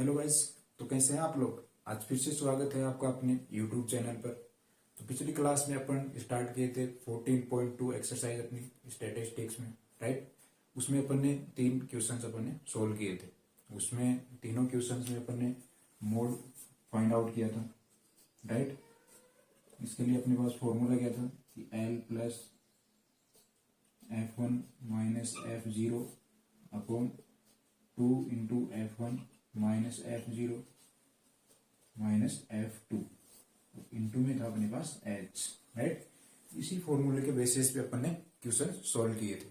Hello guys. तो कैसे हैं आप लोग। आज फिर से स्वागत है आपका अपने यूट्यूब चैनल पर। तो पिछली क्लास में अपन स्टार्ट किए थे 14.2 एक्सरसाइज अपनी स्टैटिस्टिक्स में, राइट। उसमें अपन ने 3 क्वेश्चंस अपन ने सोल्व किए थे। उसमें तीनों क्वेश्चंस में अपन ने मोड फाइंड आउट किया था, राइट। इसके लिए अपने पास फॉर्मूला क्या था कि L plus F1 minus F0 upon 2 into F1 minus F0 minus F2 into में था अपने पास H, राइट। इसी फॉर्मूले के बेसिस पे अपन ने क्वेश्चन सॉल्व किए थे।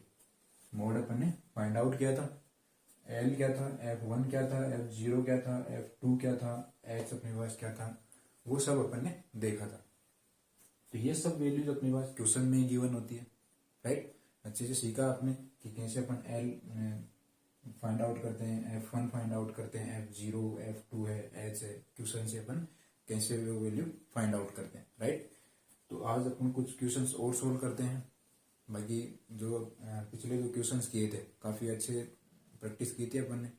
मोड अपन ने फाइंड आउट किया था, L क्या था, F1 क्या था, F0 क्या था, F2 क्या था, H अपने पास क्या था, वो सब अपन ने देखा था। तो ये सब वैल्यूज अपने पास क्वेश्चन में गिवन होती है, राइट। अच्छे से सीखा आपने कि कैसे अपन L फाइंड आउट करते हैं, F1 फाइंड आउट करते हैं, F0 F2 है, H है। क्वेश्चन से अपन कैसे वो वैल्यू फाइंड आउट करते हैं, राइट। तो आज अपन कुछ क्वेश्चंस और सोल्व करते हैं। बाकी जो पिछले जो क्वेश्चंस किए थे काफी अच्छे प्रैक्टिस की थी अपन ने,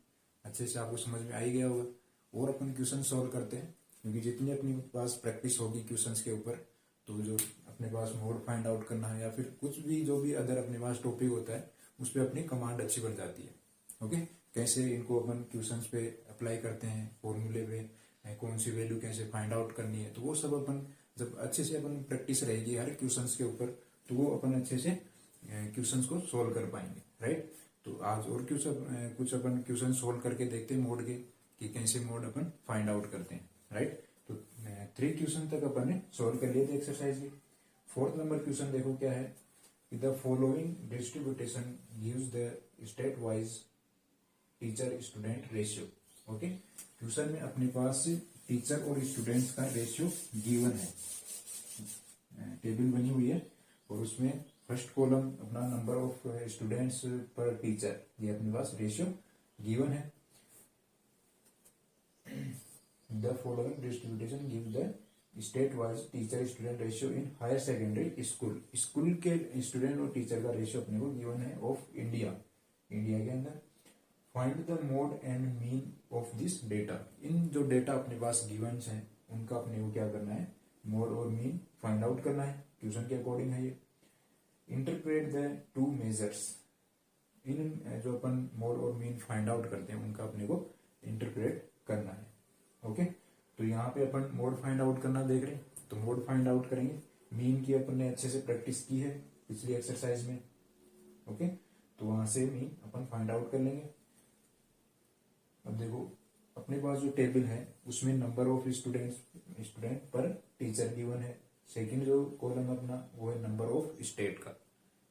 अच्छे से आपको समझ में आ ही गया होगा। और अपन क्वेश्चन सोल्व करते हैं क्योंकि जितनी अपने पास प्रैक्टिस होगी क्वेश्चंस के ऊपर, तो जो अपने पास मोड फाइंड आउट करना है या फिर कुछ भी जो भी अदर अपने पास टॉपिक होता है उस पर अपनी कमांड अच्छी बन जाती है। ओके, कैसे इनको अपन क्वेश्चंस पे अप्लाई करते हैं, फॉर्मूले पे कौन सी वैल्यू कैसे फाइंड आउट करनी है, तो वो सब अपन जब अच्छे से अपन प्रैक्टिस रहेगी हर क्वेश्चंस के ऊपर, तो वो अपन अच्छे से क्वेश्चंस को सोल्व कर पाएंगे, राइट। तो आज और कुछ अपन क्वेश्चन सोल्व करके देखते हैं मोड के कि कैसे मोड अपन फाइंड आउट करते हैं, राइट। तो 3 क्वेश्चन तक अपन ने सोल्व कर लिए थे एक्सरसाइज के। 4th नंबर क्वेश्चन देखो क्या है, the following distribution gives the state wise teacher student ratio. Okay, question में अपने पास टीचर और स्टूडेंट्स का रेशियो गिवन है, टेबल बनी हुई है और उसमें फर्स्ट कॉलम अपना number of students per teacher, ये अपने पास रेशियो गिवन है। The following distribution gives the state wise teacher student ratio in higher secondary school. School के स्टूडेंट और टीचर का रेशियो अपने को गिवन है ऑफ इंडिया, इंडिया के अंदर। Find the mode and mean of this data. इन जो डेटा अपने पास गिवंस हैं उनका अपने को क्या करना है, मोड और मीन फाइंड आउट करना है, क्वेश्चन के अकॉर्डिंग है ये। Interpret the 2 measures. इन जो अपन मोड और मीन फाइंड आउट करते हैं उनका अपने को इंटरप्रेट करना है। ओके, तो यहाँ पे अपन मोड फाइंड आउट करना देख रहे हैं, तो मोड फाइंड आउट करेंगे। मीन की अपन ने अच्छे से प्रैक्टिस की है पिछली एक्सरसाइज में, ओके, तो वहां से मीन अपन फाइंड आउट कर लेंगे। अब देखो अपने पास जो टेबल है उसमें number of student per teacher given है। सेकंड जो कॉलम अपना वो है नंबर ऑफ स्टेट का,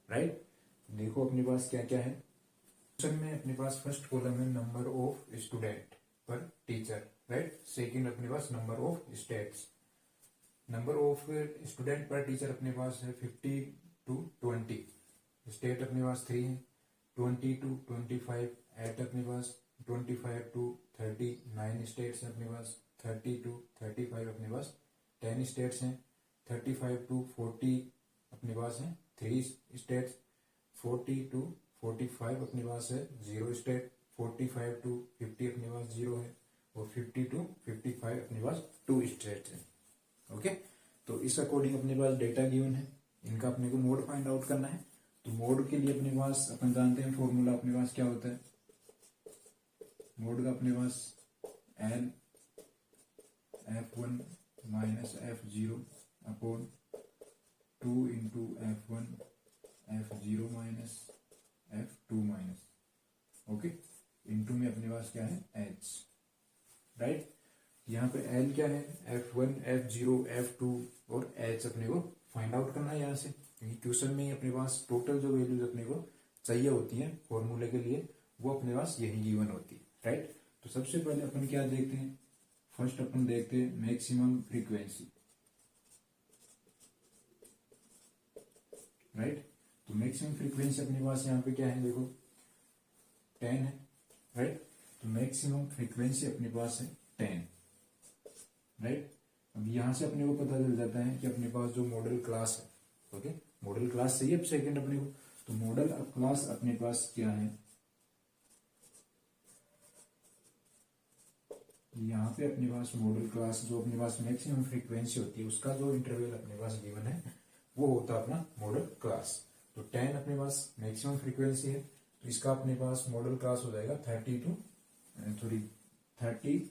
राइट। देखो अपने पास क्या क्या है क्वेश्चन में। अपने पास फर्स्ट कॉलम है number of student per teacher, right. Second अपने पास number of states. Number of student per teacher अपने पास है 50 to 20। स्टेट अपने पास 3 है, 20 to 25। एट अपने पास 25 to 39 स्टेट्स हैं अपने पास, 30 to 35 अपने पास 10 स्टेट्स हैं, 35 to 40 अपने पास हैं 3 स्टेट्स, 40 to 45 अपने पास है 0 स्टेट, 45 to 50 अपने पास 0 है और 50 to 55 अपने पास 2 स्टेट्स हैं। ओके, तो इस अकॉर्डिंग अपने पास डेटा गिवन है, इनका अपने को मोड फाइंड आउट करना है। तो मोड के लिए अपने पास अपन जानते हैं फॉर्मूला अपने पास क्या होता है मोड का। अपने पास L F1 minus F0 upon 2 into F1 F0 minus F2 minus, okay, into में अपने पास क्या है H, राइट। यहाँ पे L क्या है, F1 F0 F2 और H अपने को फाइंड आउट करना है यहाँ से, क्योंकि क्वेश्चन में अपने पास टोटल जो वैल्यूज अपने को चाहिए होती है फॉर्मूले के लिए वो अपने पास यही गिवन होती है, राइट। तो सबसे पहले अपन क्या देखते हैं, फर्स्ट अपन देखते हैं मैक्सिमम फ्रीक्वेंसी, राइट। तो मैक्सिमम फ्रीक्वेंसी अपने पास यहाँ पे क्या है, देखो 10 है, राइट। तो मैक्सिमम फ्रीक्वेंसी अपने पास है 10, राइट। अब यहां से अपने को पता चल जाता है कि अपने पास जो मॉडल क्लास है, ओके, मॉडल क्लास चाहिए अब सेकंड अपने को, तो मॉडल क्लास अपने पास क्या है, यहाँ पे अपने पास मॉडल क्लास जो अपने पास मैक्सिमम फ्रीक्वेंसी होती है उसका जो इंटरवल अपने पास गिवन है वो होता है अपना मॉडल क्लास। तो 10 अपने पास मैक्सिमम फ्रीक्वेंसी है, तो इसका अपने पास मॉडल क्लास हो जाएगा 30 टू 35,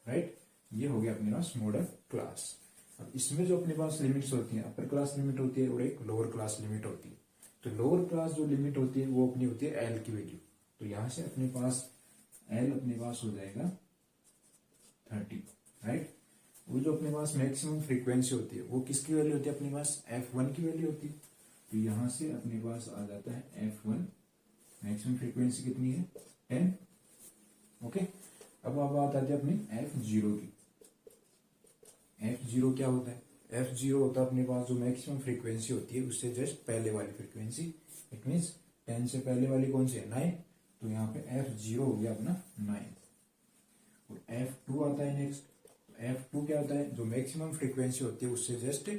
राइट। ये हो गया अपने पास मॉडल क्लास। अब इसमें जो अपने पास लिमिट्स होती हैं, अपर क्लास लिमिट होती है और एक लोअर क्लास लिमिट होती है। तो लोअर क्लास जो लिमिट होती है वो अपनी होती है एल की वैल्यू। तो यहां से अपने पास एल अपने पास हो जाएगा 30, राइट। वो जो अपने पास मैक्सिमम फ्रीक्वेंसी होती है वो किसकी वैल्यू होती है अपने पास F1 की वैल्यू होती है। तो यहां से अपने पास आ जाता है F1 मैक्सिमम फ्रीक्वेंसी कितनी है 10, ओके। अब बात आती है अपनी F0 की। F0 क्या होता है? F0 होता है अपने पास जो मैक्सिमम फ्रीक्वेंसी होती है उससे जस्ट पहले वाली फ्रीक्वेंसी। इट मीन्स 10 से पहले वाली कौन सी है 9, तो यहाँ पे F0 हो गया अपना 9। और F2 आता है नेक्स्ट। F2 क्या होता है? जो मैक्सिमम फ्रीक्वेंसी होती है उससे जस्ट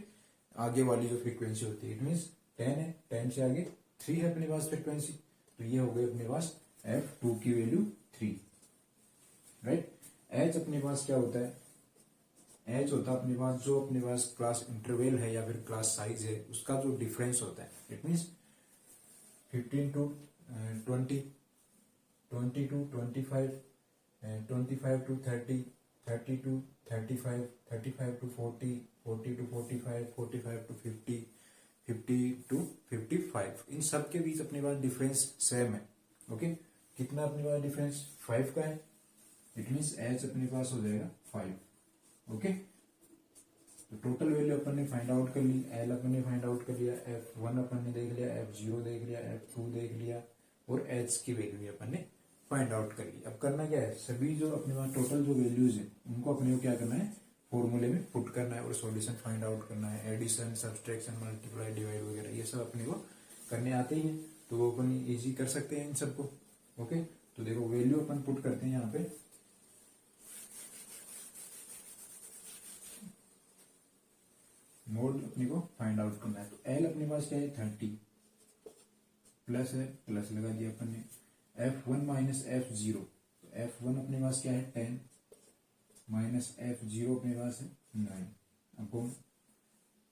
आगे वाली जो फ्रीक्वेंसी होती है। इट मीन्स 10 है, 10 से आगे 3 है अपने पास फ्रीक्वेंसी, तो ये हो गई अपने पास F2 की वैल्यू 3, राइट। H अपने पास क्या होता है? H होता है अपने पास जो अपने पास क्लास इंटरवल है या फिर क्लास साइज है उसका जो डिफरेंस होता है। It means 15 to 20, 20 to 25, 25 to 30, 30 to 35, 35 to 40, 40 to 45, 45 to 50, 50 to 55। इन सब के बीच अपने पास डिफरेंस सेम है, ओके। कितना अपने पास डिफरेंस 5 का है। इट मीन्स H अपने पास हो जाएगा 5, ओके। तो टोटल वैल्यू अपन ने फाइंड आउट कर ली, L अपन ने फाइंड आउट कर लिया, F1 अपन ने देख लिया, F0 देख लिया, F2 देख लिया और H की वैल्यू भी अपन ने फाइंड आउट कर ली। अब करना क्या है, सभी जो अपने पास टोटल जो वैल्यूज है उनको अपने को क्या करना है फॉर्मूले में पुट करना है और सॉल्यूशन फाइंड आउट करना है। एडिशन, सब्सट्रैक्शन, मल्टीप्लाई, डिवाइड वगैरह ये सब अपने को करने आते ही है, तो वो अपन इजी कर सकते हैं इन सबको, ओके। तो देखो वैल्यू अपन पुट करते हैं यहाँ पे। मोड अपने को फाइंड आउट करना है, तो L अपने पास क्या है 30, प्लस है, प्लस लगा दिया अपन ने। F1 माइनस F0, तो F1 अपने पास क्या है 10 माइनस F0 अपने पास है 9 अपॉन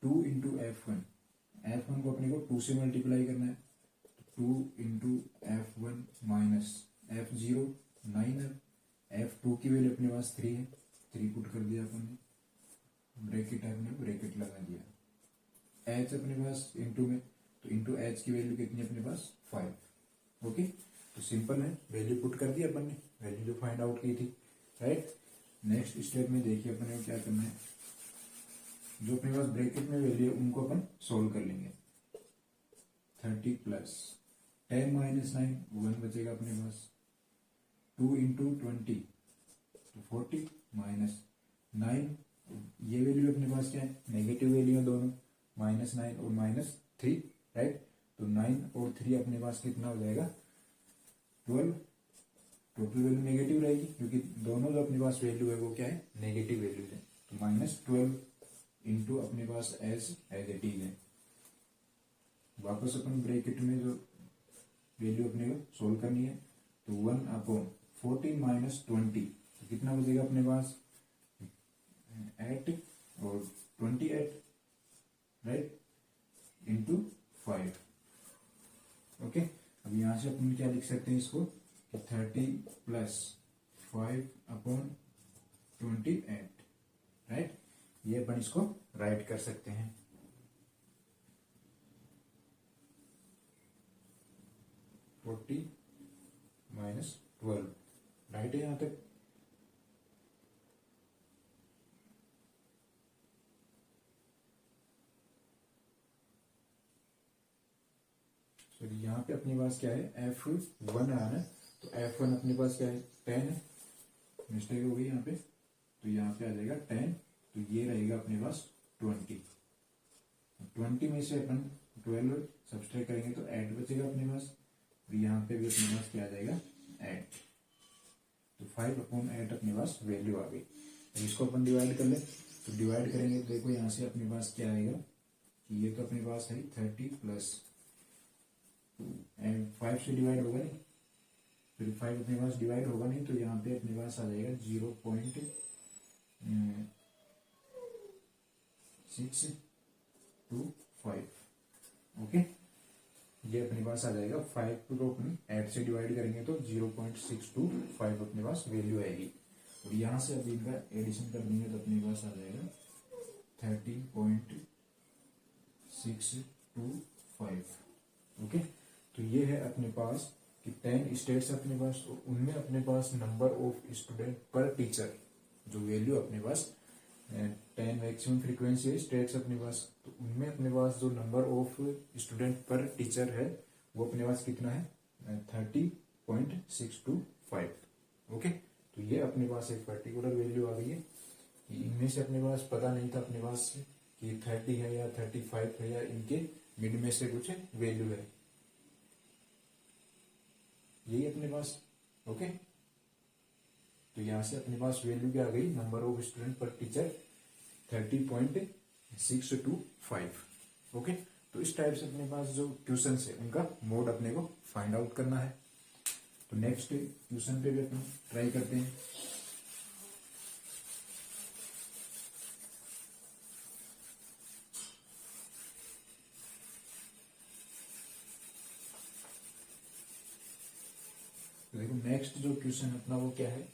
2 इंटू F1। F1 को अपने को 2 से मल्टीप्लाई करना है, तो 2 इंटू F1 माइनस F0 9 है। F2 की वैल्यू अपने पास 3 है, 3 पुट कर दिया अपन ने, ब्रैकेट है अपने ब्रैकेट लगा दिया। H अपने पास इंटू में, तो इंटू H की वैल्यू कितनी अपने पास 5, ओके। तो सिंपल है, वैल्यू पुट कर दिया अपन ने, वैल्यू जो फाइंड आउट की थी, राइट। नेक्स्ट स्टेप में देखिए अपन को क्या करना है, जो अपने पास ब्रैकेट में वैल्यू है उनको अपन सोल्व कर लेंगे। 30 प्लस 10 माइनस 9 1 बचेगा अपने पास, 2 इंटू 20 तो 40 माइनस 9, ये वैल्यू अपने पास क्या है नेगेटिव वैल्यू है दोनों, -9 और -3, राइट। तो 9 और 3 अपने पास कितना हो जाएगा 12। टोटल वैल्यू नेगेटिव रहेगी क्योंकि दोनों जो अपने पास वैल्यू है वो क्या है नेगेटिव वैल्यू है। तो -12 इंटू अपने पास एज इट इज है। वापस अपन ब्रैकेट में जो वैल्यू अपने को सोल्व करनी है, तो 1 अपॉन 14 माइनस 20, तो कितना बचेगा अपने पास 8 और 28, राइट, इंटू 5, ओके। अब यहां से अपन क्या लिख सकते हैं इसको कि 30 प्लस 5 अपॉन 28, राइट। ये अपन इसको राइट कर सकते हैं। -12, राइट है यहां तक। तो यहाँ पे अपने पास क्या है F1 आना है, तो F1 अपने पास क्या है 10 है, मिस्टेक हो गई यहाँ पे, तो यहाँ पे आ जाएगा 10, तो ये रहेगा अपने पास 20 में से अपन 12 सब्सट्रैक्ट करेंगे तो 8 बचेगा अपने पास, तो यहाँ पे भी अपने पास क्या आ जाएगा 8, तो 5/8 अपने पास वैल्यू आ गई। तो इसको अपन डिवाइड कर ले, तो डिवाइड करेंगे तो देखो यहाँ से अपने पास क्या आएगा कि ये तो अपने पास है 30 प्लस 5 से डिवाइड होगा नहीं, फिर 5 अपने पास डिवाइड होगा नहीं, तो यहाँ पे अपने पास आ जाएगा 0.625। ओके, ये अपने पास आ जाएगा। 5 को अपन 8 से डिवाइड करेंगे तो 0.625 अपने पास वैल्यू आएगी। और यहाँ से अभी इनका एडिशन कर देंगे तो अपने पास आ जाएगा 30.625। ओके, तो ये है अपने पास कि 10 स्टेट्स अपने पास, तो उनमें अपने पास number of student per teacher, जो वैल्यू अपने पास 10 मैक्सिमम फ्रीक्वेंसी है स्टेट्स अपने पास, तो उनमें अपने पास जो number of student per teacher है वो अपने पास कितना है 30.625। ओके, तो ये अपने पास एक पर्टिकुलर वैल्यू आ गई है कि इनमें से अपने पास पता नहीं था अपने पास कि 30 है या 35 है या इनके मिड में से कुछ वैल्यू है, यही अपने पास। ओके, तो यहां से अपने पास वैल्यू क्या आ गई, number of student per teacher 30.625। Okay, तो इस टाइप से अपने पास जो क्वेश्चन है उनका मोड अपने को फाइंड आउट करना है। तो नेक्स्ट क्वेश्चन पे भी अपन ट्राई करते हैं। तो देखो नेक्स्ट जो क्वेश्चन अपना वो क्या है,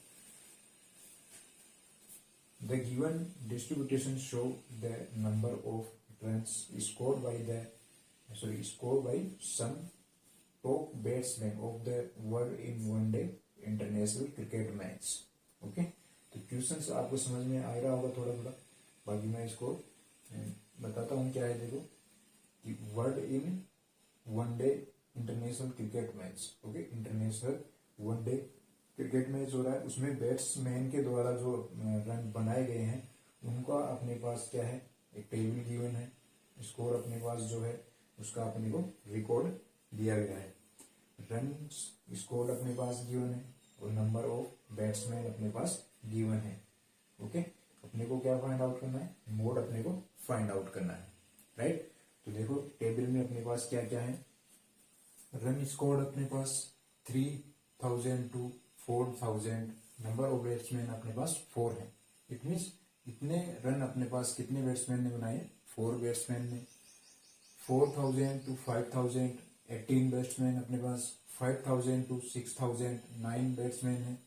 the given distribution show the number of runs scored by some top batsman of the world in one day international cricket match. Okay, तो क्वेश्चन आपको समझ में आ रहा होगा थोड़ा थोड़ा, बाकी मैं इसको बताता हूँ क्या है। देखो कि world in one day international cricket match, okay, international one day cricket match हो रहा है, उसमें बैट्समैन के द्वारा जो रन बनाए गए हैं उनका अपने पास क्या है, एक टेबल गिवन है, स्कोर अपने पास जो है उसका अपने को रिकॉर्ड दिया गया है, रन स्कोर अपने पास गिवन है और नंबर ऑफ बैट्समैन अपने पास गिवन है। ओके, अपने को क्या फाइंड आउट करना है, मोड अपने को फाइंड आउट करना है, राइट। तो देखो टेबल में अपने पास क्या क्या है, रन स्कोर अपने पास 3000 to 4000, नंबर ऑफ बैट्समैन अपने पास 4 है। इट मीन्स इतने रन अपने पास कितने बैट्समैन ने बनाए, 4 बैट्समैन ने। 4000 to 5000 18 बैट्समैन अपने पास, 5000 to 6000 9 बैट्समैन है,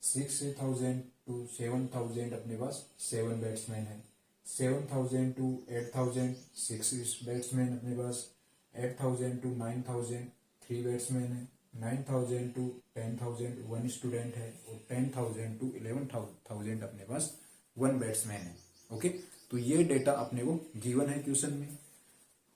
6000 to 7000 अपने पास 7 बैट्समैन है, 7000 to 8000 6 बैट्समैन अपने पास, 8000 to 9000 3 बैट्समैन है, 9000 to 10000 1 स्टूडेंट है और 10000 to 11000 अपने पास 1 बैट्समैन है। ओके, तो ये डेटा अपने को गिवन है क्वेश्चन में,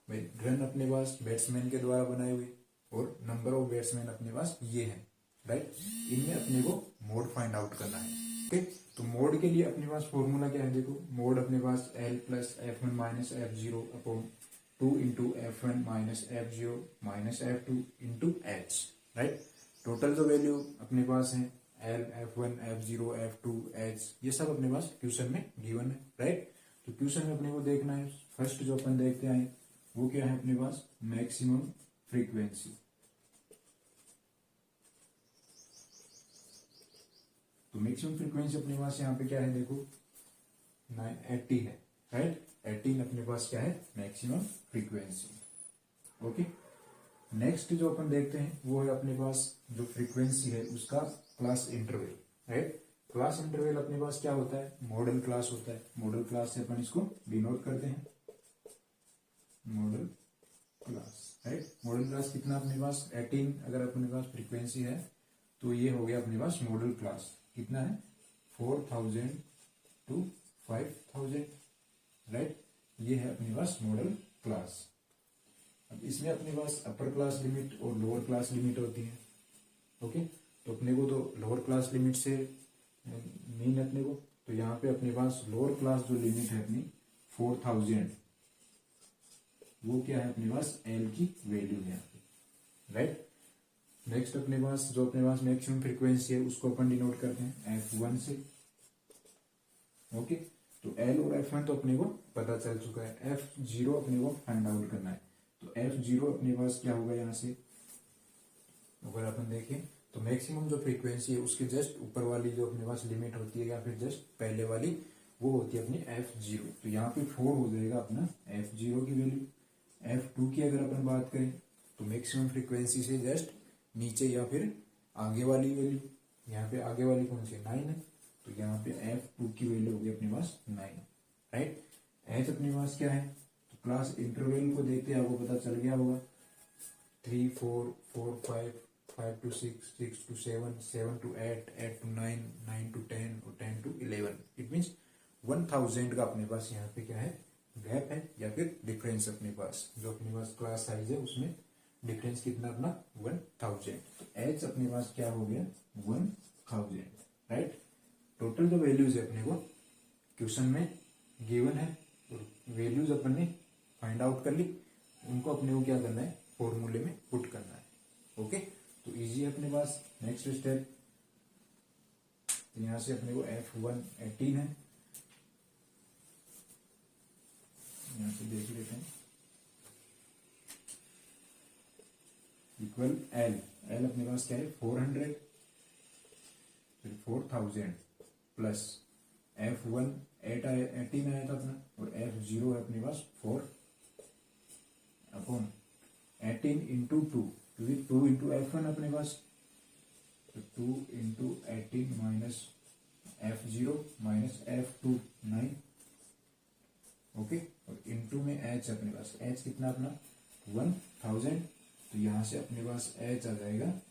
रन अपने पास बैट्समैन के द्वारा बनाए हुए और नंबर ऑफ बैट्समैन अपने पास ये है, राइट। इनमें अपने को मोड फाइंड आउट करना है। ओके, तो मोड के लिए अपने पास फॉर्मूला क्या है, देखो मोड अपने पास L plus F1 minus F0 upon 2 into F1 minus F0 minus F2 into H, right. Total जो वैल्यू अपने पास है L, F1, F0, F2, H, ये सब अपने पास क्वेश्चन में गिवन है, राइट। तो क्वेश्चन में अपने को देखना है, फर्स्ट जो अपन देखते हैं वो क्या है अपने पास, मैक्सिमम फ्रीक्वेंसी। तो मैक्सिमम फ्रीक्वेंसी अपने पास यहाँ पे क्या है, देखो 80 है, राइट। 18 अपने पास क्या है, मैक्सिमम फ्रीक्वेंसी। ओके, नेक्स्ट जो अपन देखते हैं वो है अपने पास जो फ्रीक्वेंसी है उसका class interval, right. Class interval अपने पास क्या होता है, मॉडल क्लास होता है, मॉडल क्लास से अपन इसको डिनोट करते हैं, model class, right. Model class कितना अपने पास 18, अगर अपने पास फ्रीक्वेंसी है तो ये हो गया अपने पास मॉडल क्लास, कितना है 4000 to 5000, राइट। ये है अपने पास मॉडल क्लास। अब इसमें अपने पास अपर क्लास लिमिट और लोअर क्लास लिमिट होती है। ओके, तो अपने को तो लोअर क्लास लिमिट से मीन अपने को, तो यहाँ पे अपने पास लोअर क्लास जो लिमिट है अपनी 4000, वो क्या है अपने पास L की वैल्यू है यहाँ पे, राइट। नेक्स्ट अपने पास जो अपने पास मैक्सिमम फ्रीक्वेंसी है उसको अपन डिनोट करते हैं F1 से। ओके, तो L और F1 तो अपने को पता चल चुका है, F0 अपने को फाइंड आउट करना है। तो F0 अपने पास क्या होगा, यहाँ से अगर अपन देखें तो तो मैक्सिमम जो फ्रीक्वेंसी है उसके जस्ट ऊपर वाली जो अपने पास लिमिट होती है या फिर जस्ट पहले वाली वो होती है अपनी F0। तो यहाँ पे 4 हो जाएगा अपना F0 की वैल्यू। F2 की अगर अपन बात करें तो मैक्सिमम फ्रीक्वेंसी से जस्ट नीचे या फिर आगे वाली वैल्यू, यहाँ पे आगे वाली कौन सी 9 है, तो यहाँ पे F2 की वैल्यू होगी अपने पास 9, राइट। H अपने पास क्या है, तो क्लास इंटरवल को देखते हैं आपको पता चल गया होगा 3 4 4 5 5 to 6 6 to 7 7 to 8 8 to 9 9 to 10 और 10 to 11। इट मीन्स 1000 का अपने पास यहाँ पे क्या है गैप है या फिर डिफरेंस अपने पास, जो अपने पास क्लास साइज है उसमें डिफरेंस कितना अपना 1000। तो एच अपने पास क्या हो गया 1000, राइट। टोटल जो वैल्यूज है अपने को क्वेश्चन में गिवन है और वैल्यूज अपन ने फाइंड आउट कर ली, उनको अपने को क्या करना है फॉर्मूले में पुट करना है। ओके, तो इजी है अपने पास। नेक्स्ट स्टेप, यहां से अपने को F1 18 है, यहां से देख लेते हैं इक्वल L अपने पास क्या है 400, फिर 4000 प्लस F1 18 आया था अपना और F0 है अपने पास 4 अपॉन 18 इंटू 2, क्योंकि 2 इंटू F1 अपने पास, तो 2 into 18 minus F0 minus F2 9, okay. और इंटू में H अपने पास, H कितना अपना 1000, तो यहां से अपने पास H आ जाएगा,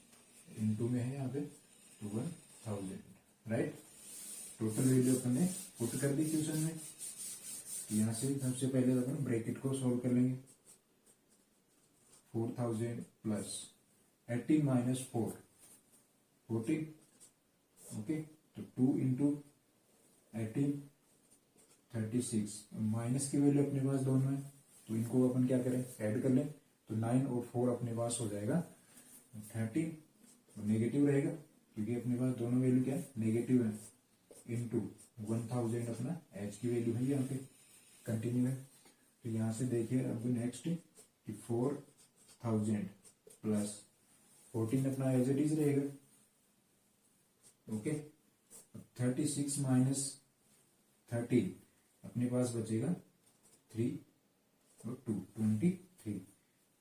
इंटू में है यहाँ पे तो 1000, राइट। टोटल वैल्यू अपन ने पुट कर दी क्वेश्चन में। यहां से सबसे पहले अपन ब्रैकेट को सोल्व कर लेंगे, 4000 प्लस 18 माइनस 4 14, ओके। तो 2 इंटू 18 36, माइनस की वैल्यू अपने पास दोनों है तो इनको अपन क्या करें ऐड कर लें, तो 9 और 4 अपने पास हो जाएगा 13, नेगेटिव रहेगा क्योंकि अपने पास दोनों वैल्यू क्या है नेगेटिव है, इंटू 1000 अपना H की वैल्यू है यहाँ पे कंटिन्यू है। तो यहाँ से देखिए अब नेक्स्ट कि 4000 प्लस 14 अपना एज इट इज रहेगा, ओके। 36 माइनस 13 अपने पास बचेगा 3 और 2 23,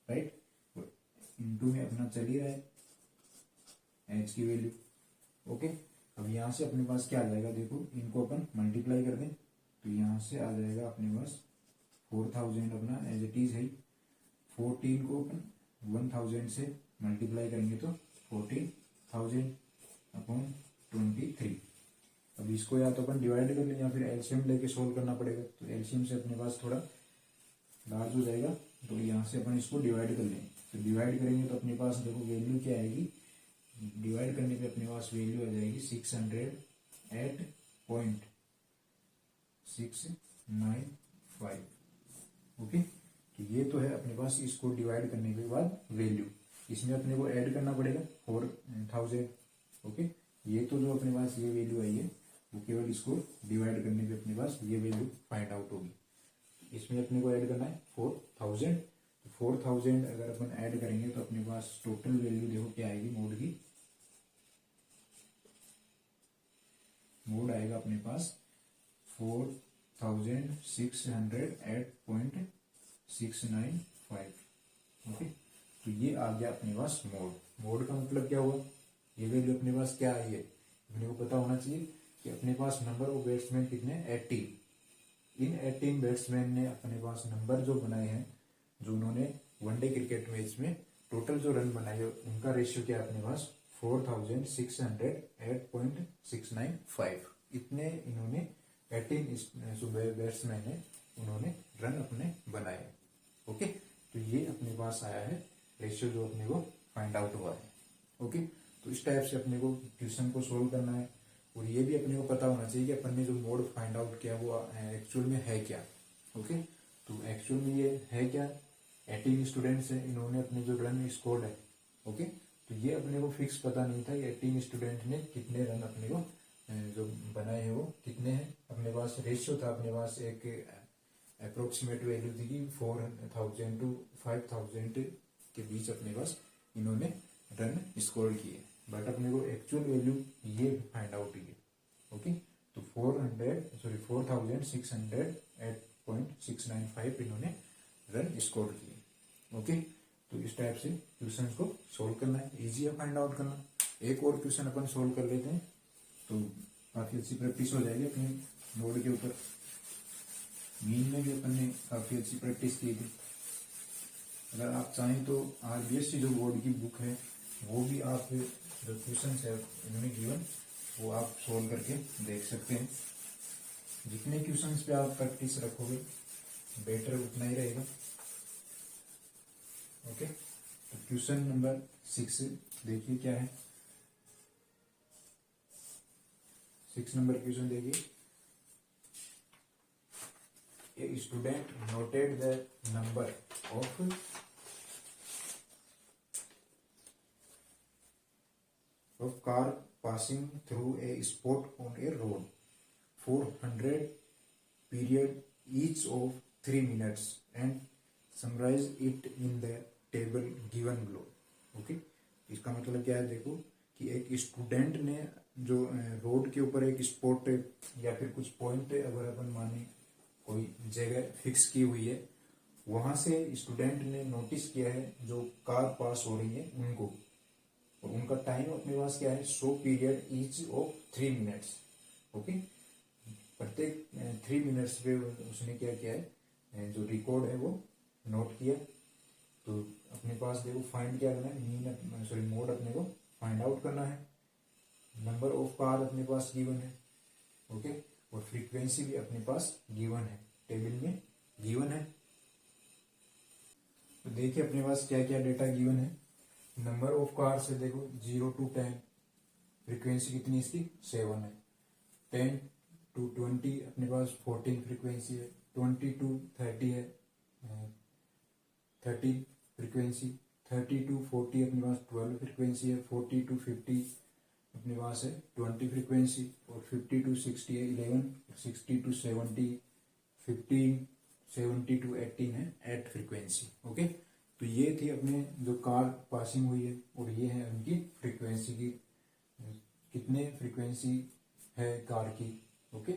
राइट। इंटू में अपना चल ही रहा है H की वैल्यू, ओके। अब यहाँ से अपने पास क्या आ जाएगा, देखो इनको अपन मल्टीप्लाई कर दें तो यहाँ से आ जाएगा अपने पास 4000 अपना एज इट इज है, 14 को अपन 1000 से मल्टीप्लाई करेंगे तो 14000 अपॉन 23। अब इसको या तो अपन डिवाइड कर लें या फिर एलसीएम लेके सोल्व करना पड़ेगा, तो एलसीएम से अपने पास थोड़ा लार्ज हो जाएगा, तो यहाँ से अपन इसको डिवाइड कर लेंगे। तो डिवाइड करेंगे तो अपने पास देखो वैल्यू क्या आएगी, डिवाइड करने पे अपने पास वैल्यू आ जाएगी 608.695, ओके। तो ये तो है अपने पास, इसको डिवाइड करने के बाद वैल्यू, इसमें अपने को ऐड करना पड़ेगा 4000, ओके। ये तो जो अपने पास ये वैल्यू आई है वो केवल इसको डिवाइड करने पे अपने पास ये वैल्यू फाइंड आउट होगी। इसमें अपने को ऐड करना है 4000, तो 4000 अगर अपन ऐड करेंगे तो अपने पास टोटल वैल्यू देखो क्या आएगी, मोड आएगा अपने पास 4608.695, ओके। तो ये आ गया अपने पास मोड का मतलब क्या हुआ, ये वैल्यू अपने पास क्या आई है, अपने को पता होना चाहिए कि अपने पास नंबर ऑफ बैट्समैन कितने 18, इन 18 बैट्समैन ने अपने पास नंबर जो बनाए हैं, जो उन्होंने वनडे क्रिकेट मैच में टोटल जो रन बनाए उनका रेशियो क्या है अपने पास 4608.695, इतने इन्होंने 18 बैट्समैन है उन्होंने रन अपने बनाए, ओके। तो ये अपने पास आया है रेशियो जो अपने को फाइंड आउट हुआ है, ओके। तो इस टाइप से अपने को क्वेश्चन को सोल्व करना है और ये भी अपने को पता होना चाहिए कि अपन ने जो मोड फाइंड आउट किया वो एक्चुअल में है क्या, ओके। तो एक्चुअल में ये है क्या, 18 स्टूडेंट्स हैं, इन्होंने अपने जो रन स्कोर्ड है, ओके। तो ये अपने को फिक्स पता नहीं था कि 18 स्टूडेंट ने कितने रन अपने को जो बनाए हैं वो कितने हैं। अपने पास रेशियो था, अपने पास एक अप्रोक्सीमेट वैल्यू थी कि 4000 to 5000 के बीच अपने पास इन्होंने रन स्कोर किए, बट अपने को एक्चुअल वैल्यू ये फाइंड आउट की है। ओके, तो 4608.695 इन्होंने रन स्कोर किए। ओके, तो इस टाइप से क्वेश्चन को सोल्व करना है, इजी है फाइंड आउट करना। एक और क्वेश्चन अपन सोल्व कर लेते हैं तो काफी अच्छी प्रैक्टिस हो जाएगी अपने बोर्ड के ऊपर। मीन में भी अपन ने काफी अच्छी प्रैक्टिस की थी। अगर आप चाहें तो आरबीएससी जो बोर्ड की बुक है वो भी आप जो क्वेश्चन है इन्होंने गिवन वो आप सोल्व करके देख सकते हैं। जितने क्वेश्चंस पे आप प्रैक्टिस रखोगे बेटर उतना ही रहेगा। ओके, तो क्वेश्चन नंबर 6 देखिए क्या है। 6 नंबर क्वेश्चन देखिए। A student noted the number of car passing through a spot on a road for 100 period each of 3 minutes and summarize it in the table given below। Okay, इसका मतलब क्या है, देखो कि एक स्टूडेंट ने जो रोड के ऊपर एक स्पॉट या फिर कुछ पॉइंट अगर अपन माने कोई जगह फिक्स की हुई है, वहां से स्टूडेंट ने नोटिस किया है जो कार पास हो रही है उनको, और उनका टाइम अपने पास क्या है 100 period each of 3 minutes. Okay, प्रत्येक 3 मिनट्स पे उसने क्या किया है, जो रिकॉर्ड है वो नोट किया। तो अपने पास देखो फाइंड क्या करना है, मोड अपने को फाइंड आउट करना है। नंबर ऑफ कार अपने पास गिवन है। ओके, और फ्रीक्वेंसी भी अपने पास गिवन है, टेबल में गिवन है। तो देखिए अपने पास क्या क्या डेटा गिवन है। नंबर ऑफ कार से देखो 0 to 10, फ्रीक्वेंसी कितनी इसकी 7 है। 10 to 20 अपने पास 14 फ्रीक्वेंसी है। 20 to 30 है 13 फ्रीक्वेंसी। 30 to 40 अपने पास 12 फ्रीक्वेंसी है। 40 to 50 अपने पास है 20 फ्रीक्वेंसी। और 50 to 60 है 11। 60 to 70 15। 70 to 18 है 8 फ्रीक्वेंसी। ओके, तो ये थी अपने जो कार पासिंग हुई है, और ये है उनकी फ्रीक्वेंसी की, कितने फ्रीक्वेंसी है कार की। ओके,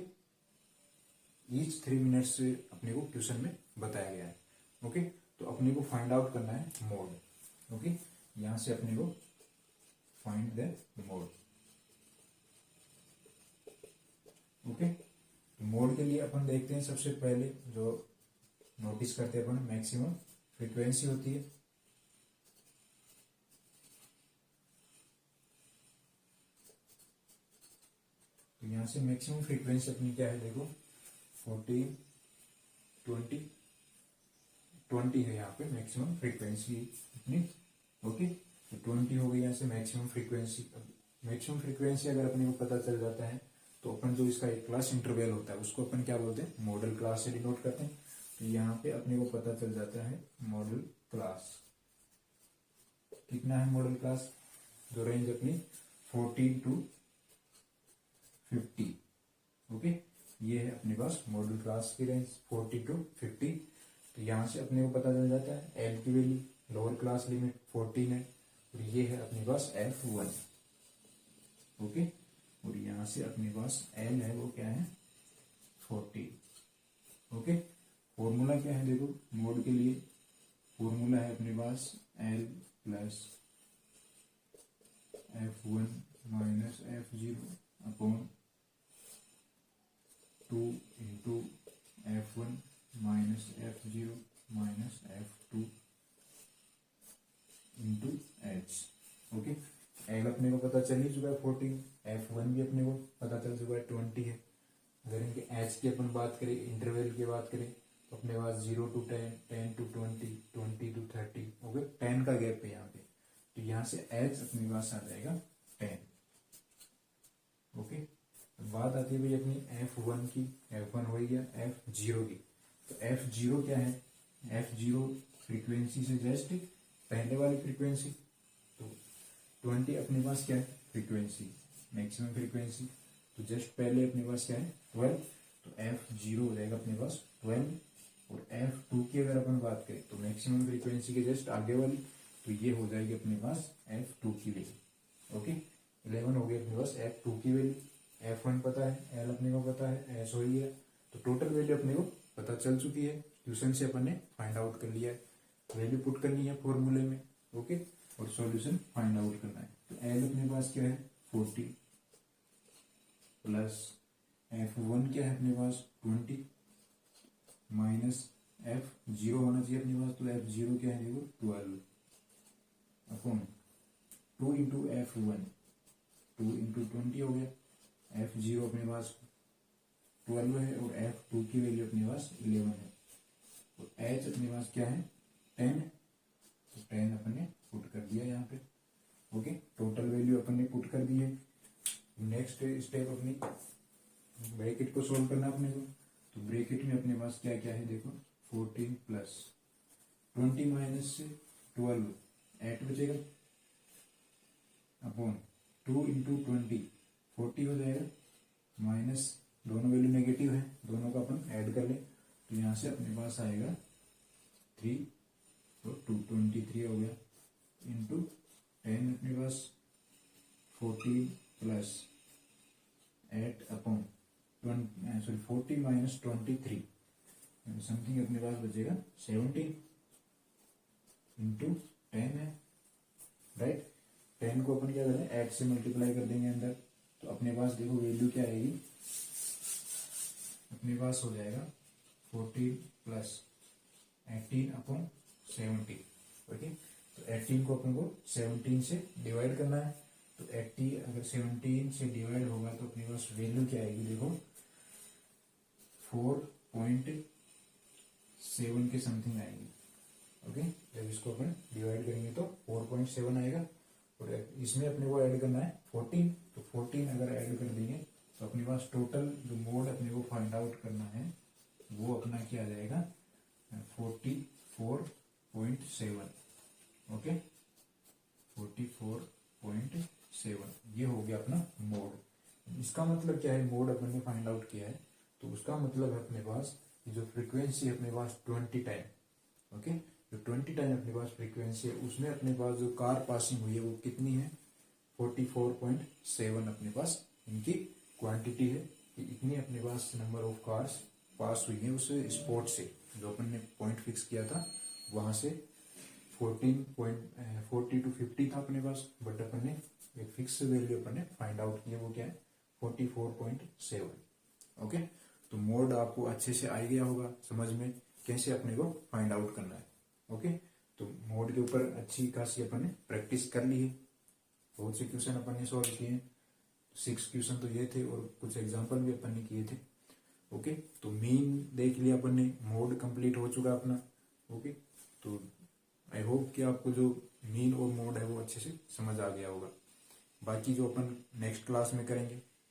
ईच 3 मिनट्स से अपने को क्वेश्चन में बताया गया है। ओके, तो अपने को फाइंड आउट करना है मोड। ओके, यहां से अपने को find the mode. Okay, mode के लिए अपन देखते हैं सबसे पहले जो नोटिस करते हैं अपन मैक्सिमम फ्रीक्वेंसी होती है। तो यहां से मैक्सिमम फ्रीक्वेंसी अपनी क्या है, देखो 40 20 है यहाँ पे मैक्सिमम फ्रीक्वेंसी अपनी। ओके, तो 20 हो गई यहाँ से मैक्सिमम फ्रीक्वेंसी। मैक्सिमम फ्रीक्वेंसी अगर अपने को पता चल जाता है तो अपन जो इसका एक क्लास इंटरवल होता है उसको अपन क्या बोलते हैं, मॉडल क्लास से डिनोट करते हैं। तो यहाँ पे अपने को पता चल जाता है मॉडल क्लास कितना है। मॉडल क्लास जो रेंज अपनी 14 to 50। ओके, ये है अपने पास मॉडल क्लास की रेंज 40 to 50। तो यहाँ से अपने को पता चल जाता है एल की वैल्यू, लोअर क्लास लिमिट 14 है, और ये है अपने पास F1। ओके, और यहाँ से अपने पास एल है वो क्या है 40। ओके, फॉर्मूला क्या है देखो मोड के लिए, फॉर्मूला है अपने पास L plus F1 minus F0 upon 2 into F1 minus F0 minus F2 into H। Okay, L अपने को पता चल ही चुका है 14, F1 भी अपने को पता चल चुका है 20 है। अगर इनके H की अपन बात करें, इंटरवल की बात करें, तो अपने पास 0 to 10, 10 to 20, 20 to 30। ओके, 10 का गैप है यहाँ पे, तो यहाँ से H अपने पास आ जाएगा 10। ओके, बात आती है भाई अपनी F1 की। F1 हो गया F0 की। तो F0 क्या है, F0 फ्रीक्वेंसी से जस्ट पहले वाली फ्रीक्वेंसी। तो 20 अपने पास क्या है फ्रीक्वेंसी, मैक्सिमम फ्रीक्वेंसी। तो जस्ट पहले अपने पास क्या है 12। तो F0 हो जाएगा अपने पास 12। और F2 की अगर अपन बात करें तो मैक्सिमम फ्रीक्वेंसी के जस्ट आगे वाली, तो ये हो जाएगी अपने पास F2 की वैल्यू। ओके 11 हो गया अपने पास F2 की वैल्यू, F1 पता है, L अपने को पता है, S हो ही है, तो टोटल वैल्यू अपने को पता चल चुकी है, क्वेश्चन से अपन ने फाइंड आउट कर लिया है। वैल्यू पुट करनी है फॉर्मूले में, ओके, और सॉल्यूशन फाइंड आउट करना है। तो L अपने पास क्या है 40 प्लस F1 क्या है अपने पास 20 माइनस F0 होना चाहिए अपने पास, तो F0 क्या है देखो 12 अपॉन 2 इंटू F1, 2 इंटू 20 हो गया, F0 अपने पास 12 है और F2 की वैल्यू अपने पास 11 है, तो H अपने पास क्या है 10, तो 10 अपन ने पुट कर दिया यहाँ पे, ओके। टोटल वैल्यू अपन ने पुट कर दी है। नेक्स्ट स्टेप अपनी ब्रैकेट को सोल्व करना अपने को, तो ब्रैकेट में अपने पास क्या क्या है देखो 14 प्लस 20 माइनस 12 8 बचेगा अपॉन 2 इंटू 20 40 हो जाएगा, माइनस दोनों वैल्यू नेगेटिव है, दोनों का अपन ऐड कर ले, तो यहाँ से अपने पास आएगा 3 और 2 23 हो गया, इंटू 10 अपने पास 14 प्लस 8 अपॉन 40 माइनस 23 समथिंग अपने पास बचेगा 17 इंटू 10 है, राइट। 10 को अपन क्या करें 8 से मल्टीप्लाई कर देंगे अंदर, तो अपने पास देखो वैल्यू क्या आएगी, अपने पास हो जाएगा 14 प्लस 18 अपॉन 17, ओके। तो 18 को अपन को 17 से डिवाइड करना है, तो 80 अगर 17 से डिवाइड होगा तो अपने पास वैल्यू क्या आएगी देखो 4.7 के समथिंग आएगी, ओके। जब इसको अपन डिवाइड करेंगे तो 4.7 आएगा, और इसमें अपने को ऐड करना है 14, तो 14 अगर ऐड कर देंगे तो अपने पास टोटल जो मोड अपने को फाइंड आउट करना है वो अपना क्या आ जाएगा 44.7, ओके 44.7, ये हो गया अपना मोड। इसका मतलब क्या है, मोड अपन ने फाइंड आउट किया है, तो उसका मतलब है अपने पास जो फ्रीक्वेंसी है अपने पास 20 टाइम, ओके, जो 20 टाइम अपने पास फ्रीक्वेंसी है उसमें अपने पास जो कार पासिंग हुई है वो कितनी है 44.7 अपने पास इनकी क्वांटिटी है, कि इतनी अपने पास नंबर ऑफ कार्स पास हुई है उस स्पॉट से, जो अपन ने पॉइंट फिक्स किया था वहां से 40 to 50 था अपने पास, बट अपन ने एक फिक्स वैल्यू अपन ने फाइंड आउट किया, वो क्या है 44.7, ओके। तो मोड आपको अच्छे से आ गया होगा समझ में कैसे अपने को फाइंड आउट करना है, ओके। तो मोड के ऊपर अच्छी खासी अपन ने प्रैक्टिस कर ली है, बहुत से क्वेश्चन अपन ने सॉल्व किए हैं, 6 क्वेश्चन तो ये थे और कुछ एग्जाम्पल भी अपन ने किए थे, ओके। तो मीन देख लिया अपन ने, मोड कंप्लीट हो चुका अपना, ओके। तो आई होप कि आपको जो मीन और मोड है वो अच्छे से समझ आ गया होगा। बाकी जो अपन नेक्स्ट क्लास में करेंगे